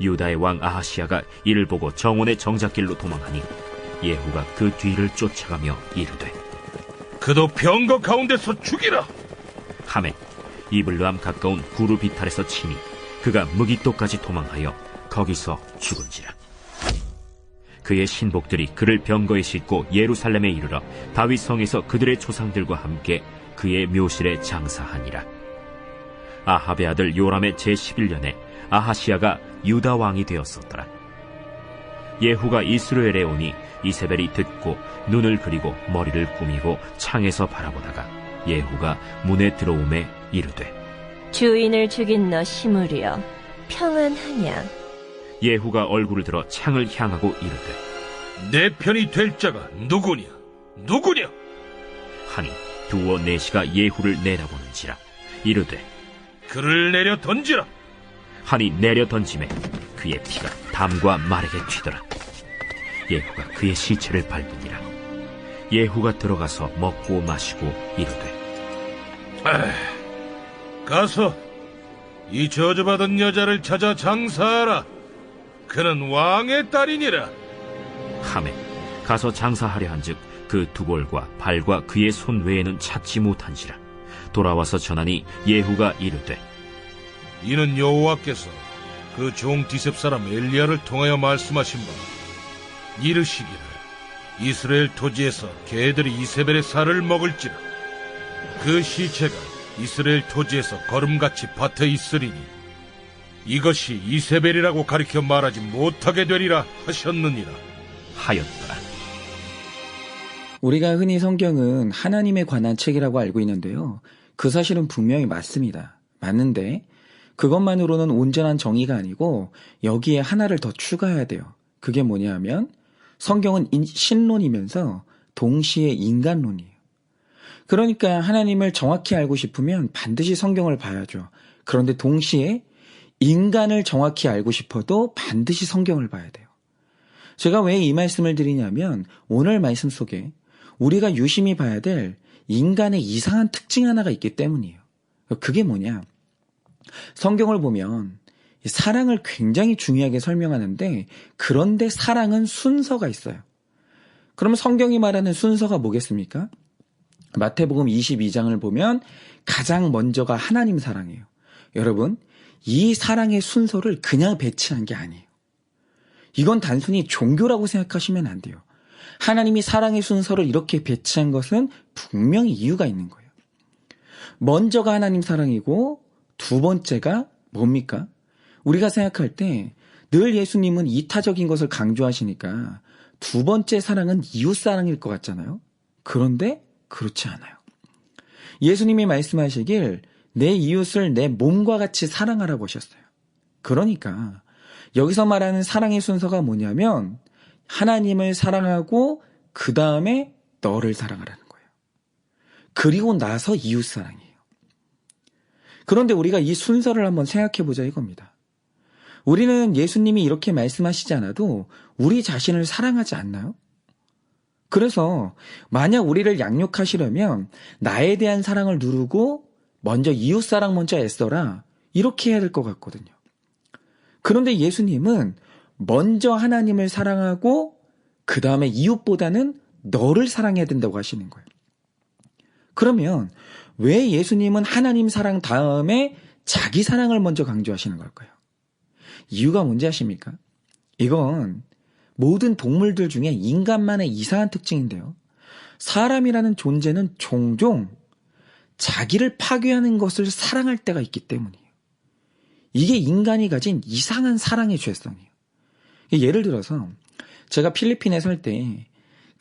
유다의 왕 아하시야가 이를 보고 정원의 정작길로 도망하니 예후가 그 뒤를 쫓아가며 이르되 그도 병거 가운데서 죽이라. 하매 이블르함 가까운 구루 비탈에서 치니 그가 무기토까지 도망하여 거기서 죽은지라. 그의 신복들이 그를 병거에 싣고 예루살렘에 이르러 다윗 성에서 그들의 조상들과 함께 그의 묘실에 장사하니라. 아합의 아들 요람의 제11년에 아하시야가 유다 왕이 되었었더라. 예후가 이스라엘에 오니 이세벨이 듣고 눈을 그리고 머리를 꾸미고 창에서 바라보다가 예후가 문에 들어오매 이르되 주인을 죽인 너 시므리여 평안하냐. 예후가 얼굴을 들어 창을 향하고 이르되 내 편이 될 자가 누구냐 하니 두어 내시가 예후를 내다보는지라. 이르되 그를 내려 던지라. 하니 내려 던짐에 그의 피가 담과 말에게 튀더라. 예후가 그의 시체를 밟으니라. 예후가 들어가서 먹고 마시고 이르되 가서 이 저주받은 여자를 찾아 장사하라. 그는 왕의 딸이니라. 하매 가서 장사하려 한즉 그 두골과 발과 그의 손 외에는 찾지 못한지라. 돌아와서 전하니 예후가 이르되 이는 여호와께서 그 종 디셉 사람 엘리야를 통하여 말씀하신 바 이르시기를 이스라엘 토지에서 개들이 이세벨의 살을 먹을지라. 그 시체가 이스라엘 토지에서 거름같이 밭에 있으리니 이것이 이세벨이라고 가리켜 말하지 못하게 되리라 하셨느니라 하였더라. 우리가 흔히 성경은 하나님에 관한 책이라고 알고 있는데요. 그 사실은 분명히 맞습니다. 맞는데 그것만으로는 온전한 정의가 아니고 여기에 하나를 더 추가해야 돼요. 그게 뭐냐면 성경은 신론이면서 동시에 인간론이에요. 그러니까 하나님을 정확히 알고 싶으면 반드시 성경을 봐야죠. 그런데 동시에 인간을 정확히 알고 싶어도 반드시 성경을 봐야 돼요. 제가 왜 이 말씀을 드리냐면 오늘 말씀 속에 우리가 유심히 봐야 될 인간의 이상한 특징 하나가 있기 때문이에요. 그게 뭐냐? 성경을 보면 사랑을 굉장히 중요하게 설명하는데 그런데 사랑은 순서가 있어요. 그러면 성경이 말하는 순서가 뭐겠습니까? 마태복음 22장을 보면 가장 먼저가 하나님 사랑이에요. 여러분, 이 사랑의 순서를 그냥 배치한 게 아니에요. 이건 단순히 종교라고 생각하시면 안 돼요. 하나님이 사랑의 순서를 이렇게 배치한 것은 분명히 이유가 있는 거예요. 먼저가 하나님 사랑이고 두 번째가 뭡니까? 우리가 생각할 때 늘 예수님은 이타적인 것을 강조하시니까 두 번째 사랑은 이웃 사랑일 것 같잖아요. 그런데 그렇지 않아요. 예수님이 말씀하시길 내 이웃을 내 몸과 같이 사랑하라고 하셨어요. 그러니까 여기서 말하는 사랑의 순서가 뭐냐면 하나님을 사랑하고 그 다음에 너를 사랑하라는 거예요. 그리고 나서 이웃 사랑이에요. 그런데 우리가 이 순서를 한번 생각해 보자 이겁니다. 우리는 예수님이 이렇게 말씀하시지 않아도 우리 자신을 사랑하지 않나요? 그래서 만약 우리를 양육하시려면 나에 대한 사랑을 누르고 먼저 이웃 사랑 먼저 애써라 이렇게 해야 될 것 같거든요. 그런데 예수님은 먼저 하나님을 사랑하고 그 다음에 이웃보다는 너를 사랑해야 된다고 하시는 거예요. 그러면 왜 예수님은 하나님 사랑 다음에 자기 사랑을 먼저 강조하시는 걸까요? 이유가 뭔지 아십니까? 이건 모든 동물들 중에 인간만의 이상한 특징인데요. 사람이라는 존재는 종종 자기를 파괴하는 것을 사랑할 때가 있기 때문이에요. 이게 인간이 가진 이상한 사랑의 죄성이에요. 예를 들어서 제가 필리핀에 살 때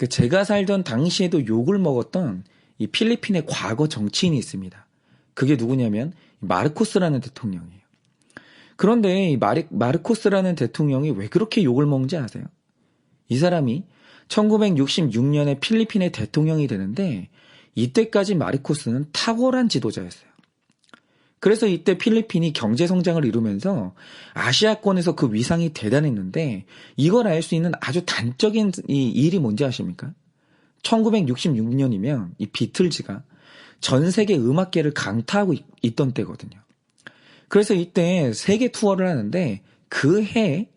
제가 살던 당시에도 욕을 먹었던 이 필리핀의 과거 정치인이 있습니다. 그게 누구냐면 마르코스라는 대통령이에요. 그런데 이 마르코스라는 대통령이 왜 그렇게 욕을 먹는지 아세요? 이 사람이 1966년에 필리핀의 대통령이 되는데 이때까지 마르코스는 탁월한 지도자였어요. 그래서 이때 필리핀이 경제성장을 이루면서 아시아권에서 그 위상이 대단했는데 이걸 알 수 있는 아주 단적인 이 일이 뭔지 아십니까? 1966년이면 이 비틀즈가 전 세계 음악계를 강타하고 있던 때거든요. 그래서 이때 세계 투어를 하는데 그 해에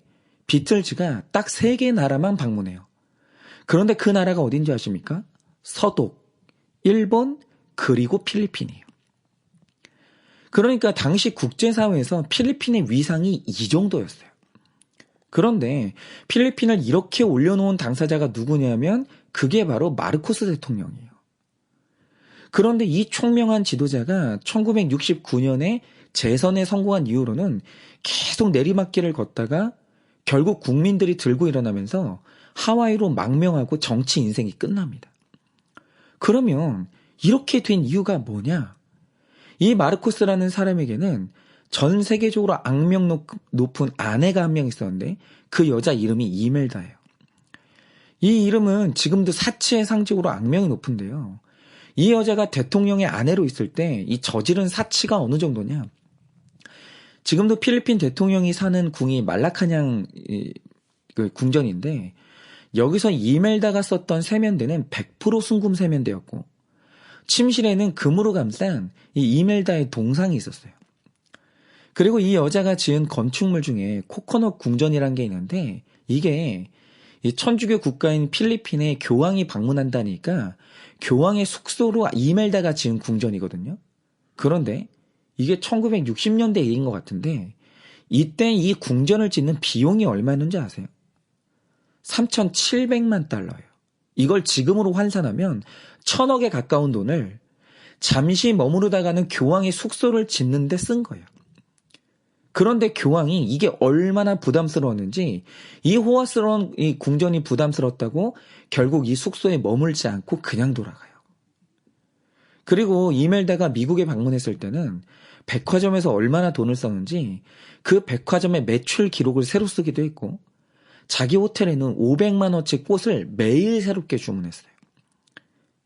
비틀즈가 딱 3개의 나라만 방문해요. 그런데 그 나라가 어딘지 아십니까? 서독, 일본, 그리고 필리핀이에요. 그러니까 당시 국제사회에서 필리핀의 위상이 이 정도였어요. 그런데 필리핀을 이렇게 올려놓은 당사자가 누구냐면 그게 바로 마르코스 대통령이에요. 그런데 이 총명한 지도자가 1969년에 재선에 성공한 이후로는 계속 내리막길을 걷다가 결국 국민들이 들고 일어나면서 하와이로 망명하고 정치 인생이 끝납니다. 그러면 이렇게 된 이유가 뭐냐? 이 마르코스라는 사람에게는 전 세계적으로 악명 높은 아내가 한 명 있었는데 그 여자 이름이 이멜다예요. 이 이름은 지금도 사치의 상징으로 악명이 높은데요. 이 여자가 대통령의 아내로 있을 때 이 저지른 사치가 어느 정도냐? 지금도 필리핀 대통령이 사는 궁이 말라카냥 그 궁전인데 여기서 이멜다가 썼던 세면대는 100% 순금 세면대였고 침실에는 금으로 감싼 이 이멜다의 동상이 있었어요. 그리고 이 여자가 지은 건축물 중에 코코넛 궁전이라는 게 있는데 이게 이 천주교 국가인 필리핀에 교황이 방문한다니까 교황의 숙소로 이멜다가 지은 궁전이거든요. 그런데 이게 1960년대 일인 것 같은데 이때 이 궁전을 짓는 비용이 얼마였는지 아세요? 3,700만 달러예요. 이걸 지금으로 환산하면 1,000억에 가까운 돈을 잠시 머무르다가는 교황의 숙소를 짓는 데 쓴 거예요. 그런데 교황이 이게 얼마나 부담스러웠는지 이 호화스러운 이 궁전이 부담스럽다고 결국 이 숙소에 머물지 않고 그냥 돌아가요. 그리고 이멜다가 미국에 방문했을 때는 백화점에서 얼마나 돈을 썼는지 그 백화점의 매출 기록을 새로 쓰기도 했고 자기 호텔에는 500만 원치 꽃을 매일 새롭게 주문했어요.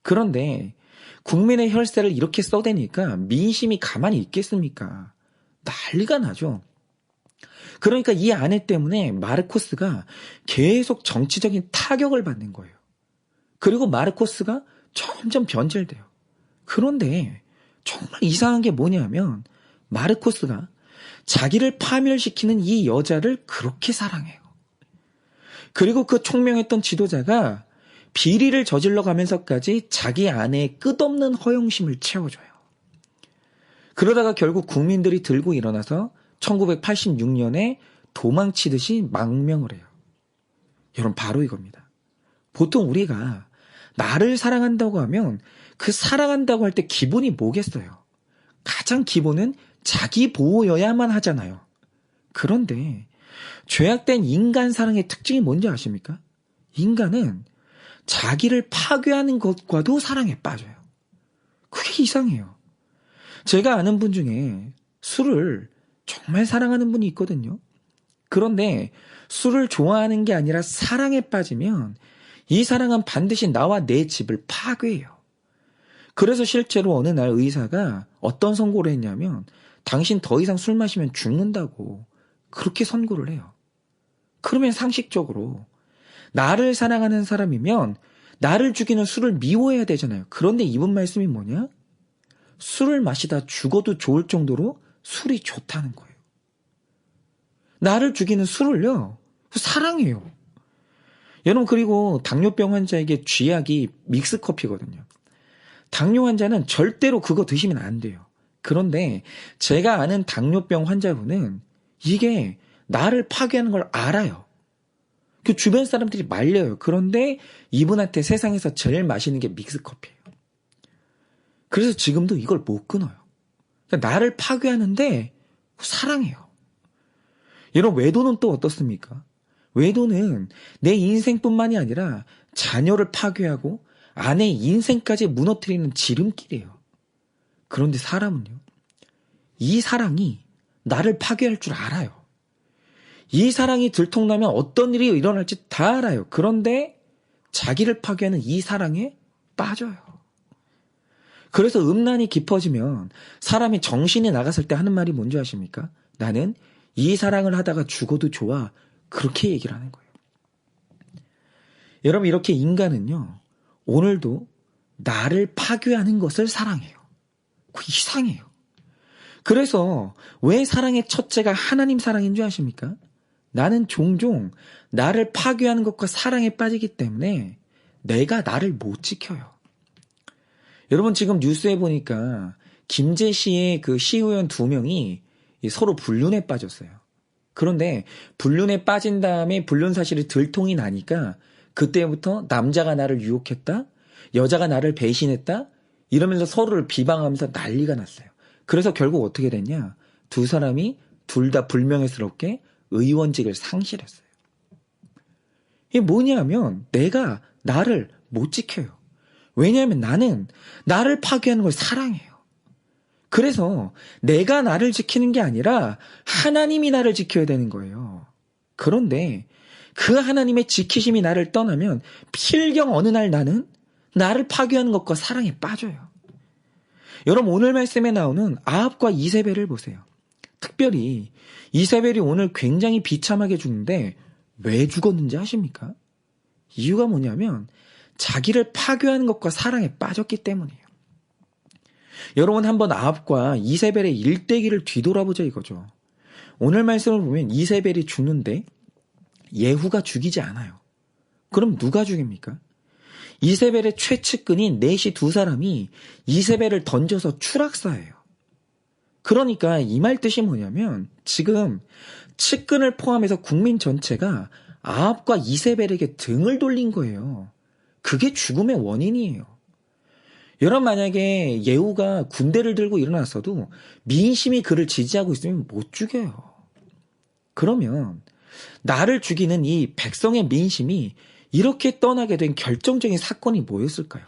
그런데 국민의 혈세를 이렇게 써대니까 민심이 가만히 있겠습니까? 난리가 나죠. 그러니까 이 아내 때문에 마르코스가 계속 정치적인 타격을 받는 거예요. 그리고 마르코스가 점점 변질돼요. 그런데 정말 이상한 게 뭐냐면 마르코스가 자기를 파멸시키는 이 여자를 그렇게 사랑해요. 그리고 그 총명했던 지도자가 비리를 저질러 가면서까지 자기 아내의 끝없는 허영심을 채워줘요. 그러다가 결국 국민들이 들고 일어나서 1986년에 도망치듯이 망명을 해요. 여러분 바로 이겁니다. 보통 우리가 나를 사랑한다고 하면 그 사랑한다고 할 때 기본이 뭐겠어요? 가장 기본은 자기 보호여야만 하잖아요. 그런데 죄악된 인간 사랑의 특징이 뭔지 아십니까? 인간은 자기를 파괴하는 것과도 사랑에 빠져요. 그게 이상해요. 제가 아는 분 중에 술을 정말 사랑하는 분이 있거든요. 그런데 술을 좋아하는 게 아니라 사랑에 빠지면 이 사랑은 반드시 나와 내 집을 파괴해요. 그래서 실제로 어느 날 의사가 어떤 선고를 했냐면 당신 더 이상 술 마시면 죽는다고 그렇게 선고를 해요. 그러면 상식적으로 나를 사랑하는 사람이면 나를 죽이는 술을 미워해야 되잖아요. 그런데 이분 말씀이 뭐냐? 술을 마시다 죽어도 좋을 정도로 술이 좋다는 거예요. 나를 죽이는 술을요, 사랑해요. 여러분, 그리고 당뇨병 환자에게 쥐약이 믹스커피거든요. 당뇨 환자는 절대로 그거 드시면 안 돼요. 그런데 제가 아는 당뇨병 환자분은 이게 나를 파괴하는 걸 알아요. 그 주변 사람들이 말려요. 그런데 이분한테 세상에서 제일 맛있는 게 믹스커피예요. 그래서 지금도 이걸 못 끊어요. 그러니까 나를 파괴하는데 사랑해요. 여러분, 외도는 또 어떻습니까? 외도는 내 인생뿐만이 아니라 자녀를 파괴하고 아내의 인생까지 무너뜨리는 지름길이에요. 그런데 사람은요, 이 사랑이 나를 파괴할 줄 알아요. 이 사랑이 들통나면 어떤 일이 일어날지 다 알아요. 그런데 자기를 파괴하는 이 사랑에 빠져요. 그래서 음란이 깊어지면 사람이 정신이 나갔을 때 하는 말이 뭔지 아십니까? 나는 이 사랑을 하다가 죽어도 좋아. 그렇게 얘기를 하는 거예요. 여러분, 이렇게 인간은요, 오늘도 나를 파괴하는 것을 사랑해요. 이상해요. 그래서 왜 사랑의 첫째가 하나님 사랑인 줄 아십니까? 나는 종종 나를 파괴하는 것과 사랑에 빠지기 때문에 내가 나를 못 지켜요. 여러분 지금 뉴스에 보니까 김제시의 그 시의원 2명이 서로 불륜에 빠졌어요. 그런데 불륜에 빠진 다음에 불륜 사실이 들통이 나니까 그때부터 남자가 나를 유혹했다, 여자가 나를 배신했다 이러면서 서로를 비방하면서 난리가 났어요. 그래서 결국 어떻게 됐냐? 두 사람이 둘 다 불명예스럽게 의원직을 상실했어요. 이게 뭐냐면 내가 나를 못 지켜요. 왜냐하면 나는 나를 파괴하는 걸 사랑해요. 그래서 내가 나를 지키는 게 아니라 하나님이 나를 지켜야 되는 거예요. 그런데 그 하나님의 지키심이 나를 떠나면 필경 어느 날 나는 나를 파괴하는 것과 사랑에 빠져요. 여러분 오늘 말씀에 나오는 아합과 이세벨을 보세요. 특별히 이세벨이 오늘 굉장히 비참하게 죽는데 왜 죽었는지 아십니까? 이유가 뭐냐면 자기를 파괴하는 것과 사랑에 빠졌기 때문이에요. 여러분 한번 아합과 이세벨의 일대기를 뒤돌아보자 이거죠. 오늘 말씀을 보면 이세벨이 죽는데 예후가 죽이지 않아요. 그럼 누가 죽입니까? 이세벨의 최측근인 넷이 두 사람이 이세벨을 던져서 추락사해요. 그러니까 이 말 뜻이 뭐냐면 지금 측근을 포함해서 국민 전체가 아합과 이세벨에게 등을 돌린 거예요. 그게 죽음의 원인이에요. 여러분 만약에 예후가 군대를 들고 일어났어도 민심이 그를 지지하고 있으면 못 죽여요. 그러면 나를 죽이는 이 백성의 민심이 이렇게 떠나게 된 결정적인 사건이 뭐였을까요?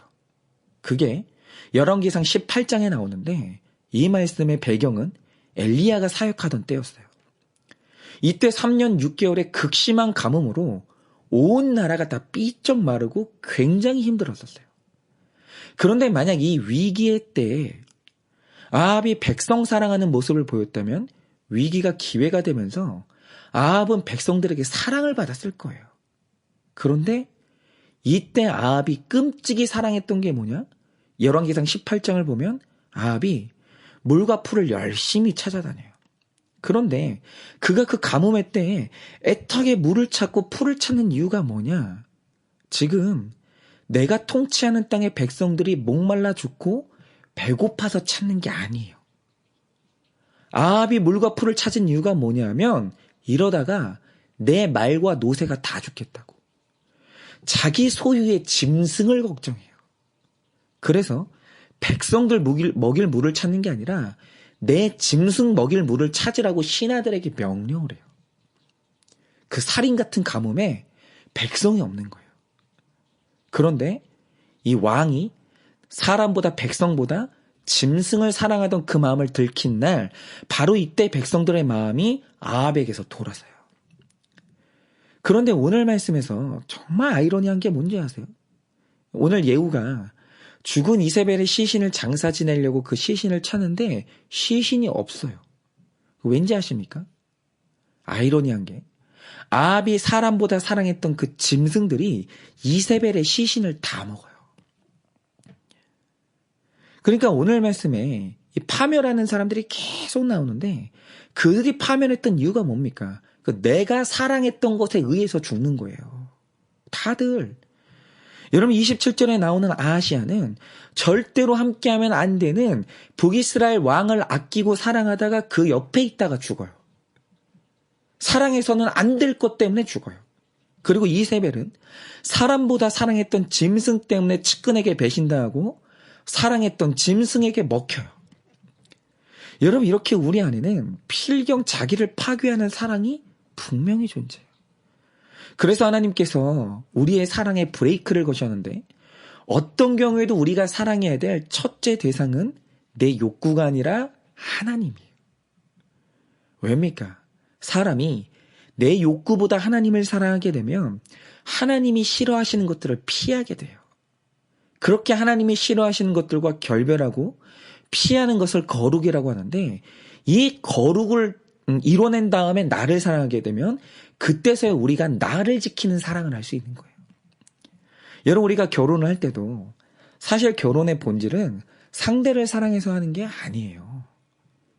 그게 열왕기상 18장에 나오는데 이 말씀의 배경은 엘리야가 사역하던 때였어요. 이때 3년 6개월의 극심한 가뭄으로 온 나라가 다 삐쩍 마르고 굉장히 힘들었었어요. 그런데 만약 이 위기의 때에 아합이 백성 사랑하는 모습을 보였다면 위기가 기회가 되면서 아합은 백성들에게 사랑을 받았을 거예요. 그런데 이때 아합이 끔찍이 사랑했던 게 뭐냐? 열왕기상 18장을 보면 아합이 물과 풀을 열심히 찾아다녀요. 그런데 그가 그 가뭄의 때에 애타게 물을 찾고 풀을 찾는 이유가 뭐냐? 지금 내가 통치하는 땅의 백성들이 목말라 죽고 배고파서 찾는 게 아니에요. 아합이 물과 풀을 찾은 이유가 뭐냐면 이러다가 내 말과 노새가 다 죽겠다고. 자기 소유의 짐승을 걱정해요. 그래서 백성들 먹일 물을 찾는 게 아니라 내 짐승 먹일 물을 찾으라고 신하들에게 명령을 해요. 그 살인 같은 가뭄에 백성이 없는 거예요. 그런데 이 왕이 사람보다 백성보다 짐승을 사랑하던 그 마음을 들킨 날 바로 이때 백성들의 마음이 아합에게서 돌아서요. 그런데 오늘 말씀에서 정말 아이러니한 게 뭔지 아세요? 오늘 예후가 죽은 이세벨의 시신을 장사 지내려고 그 시신을 찾는데 시신이 없어요. 왠지 아십니까? 아이러니한 게 아합이 사람보다 사랑했던 그 짐승들이 이세벨의 시신을 다 먹어요. 그러니까 오늘 말씀에 이 파멸하는 사람들이 계속 나오는데 그들이 파멸했던 이유가 뭡니까? 내가 사랑했던 것에 의해서 죽는 거예요. 다들. 여러분 27절에 나오는 아하시아는 절대로 함께하면 안 되는 북이스라엘 왕을 아끼고 사랑하다가 그 옆에 있다가 죽어요. 사랑해서는 안 될 것 때문에 죽어요. 그리고 이세벨은 사람보다 사랑했던 짐승 때문에 측근에게 배신당하고 사랑했던 짐승에게 먹혀요. 여러분 이렇게 우리 안에는 필경 자기를 파괴하는 사랑이 분명히 존재해요. 그래서 하나님께서 우리의 사랑에 브레이크를 거셨는데 어떤 경우에도 우리가 사랑해야 될 첫째 대상은 내 욕구가 아니라 하나님이에요. 왜입니까? 사람이 내 욕구보다 하나님을 사랑하게 되면 하나님이 싫어하시는 것들을 피하게 돼요. 그렇게 하나님이 싫어하시는 것들과 결별하고 피하는 것을 거룩이라고 하는데 이 거룩을 이뤄낸 다음에 나를 사랑하게 되면 그때서야 우리가 나를 지키는 사랑을 할 수 있는 거예요. 여러분 우리가 결혼을 할 때도 사실 결혼의 본질은 상대를 사랑해서 하는 게 아니에요.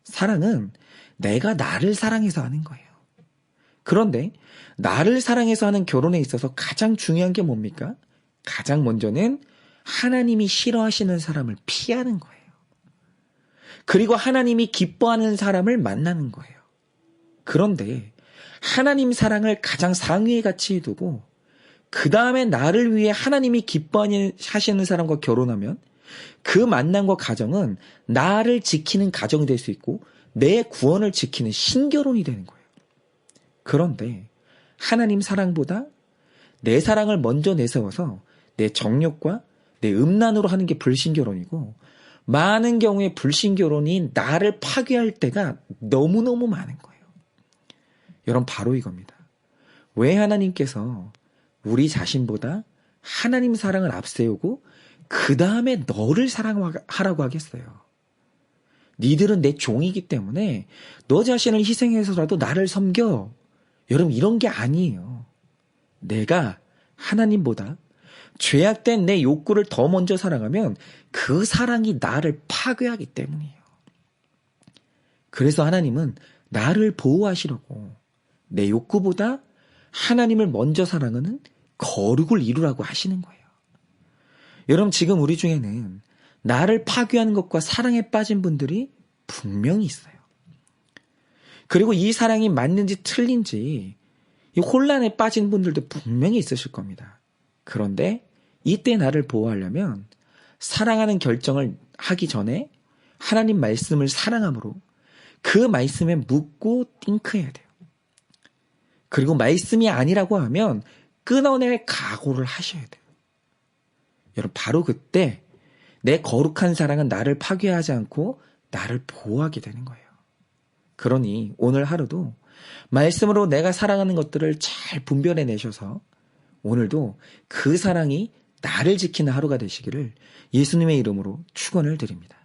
사랑은 내가 나를 사랑해서 하는 거예요. 그런데 나를 사랑해서 하는 결혼에 있어서 가장 중요한 게 뭡니까? 가장 먼저는 하나님이 싫어하시는 사람을 피하는 거예요. 그리고 하나님이 기뻐하는 사람을 만나는 거예요. 그런데 하나님 사랑을 가장 상위에 가치에 두고 그 다음에 나를 위해 하나님이 기뻐하시는 사람과 결혼하면 그 만남과 가정은 나를 지키는 가정이 될 수 있고 내 구원을 지키는 신결혼이 되는 거예요. 그런데 하나님 사랑보다 내 사랑을 먼저 내세워서 내 정욕과 내 음란으로 하는 게 불신결혼이고 많은 경우에 불신결혼이 나를 파괴할 때가 너무너무 많은 거예요. 여러분 바로 이겁니다. 왜 하나님께서 우리 자신보다 하나님 사랑을 앞세우고 그 다음에 너를 사랑하라고 하겠어요? 니들은 내 종이기 때문에 너 자신을 희생해서라도 나를 섬겨. 여러분 이런 게 아니에요. 내가 하나님보다 죄악된 내 욕구를 더 먼저 사랑하면 그 사랑이 나를 파괴하기 때문이에요. 그래서 하나님은 나를 보호하시려고 내 욕구보다 하나님을 먼저 사랑하는 거룩을 이루라고 하시는 거예요. 여러분 지금 우리 중에는 나를 파괴하는 것과 사랑에 빠진 분들이 분명히 있어요. 그리고 이 사랑이 맞는지 틀린지 이 혼란에 빠진 분들도 분명히 있으실 겁니다. 그런데 이때 나를 보호하려면 사랑하는 결정을 하기 전에 하나님 말씀을 사랑함으로 그 말씀에 묻고 띵크해야 돼요. 그리고 말씀이 아니라고 하면 끊어낼 각오를 하셔야 돼요. 여러분 바로 그때 내 거룩한 사랑은 나를 파괴하지 않고 나를 보호하게 되는 거예요. 그러니 오늘 하루도 말씀으로 내가 사랑하는 것들을 잘 분별해내셔서 오늘도 그 사랑이 나를 지키는 하루가 되시기를 예수님의 이름으로 축원을 드립니다.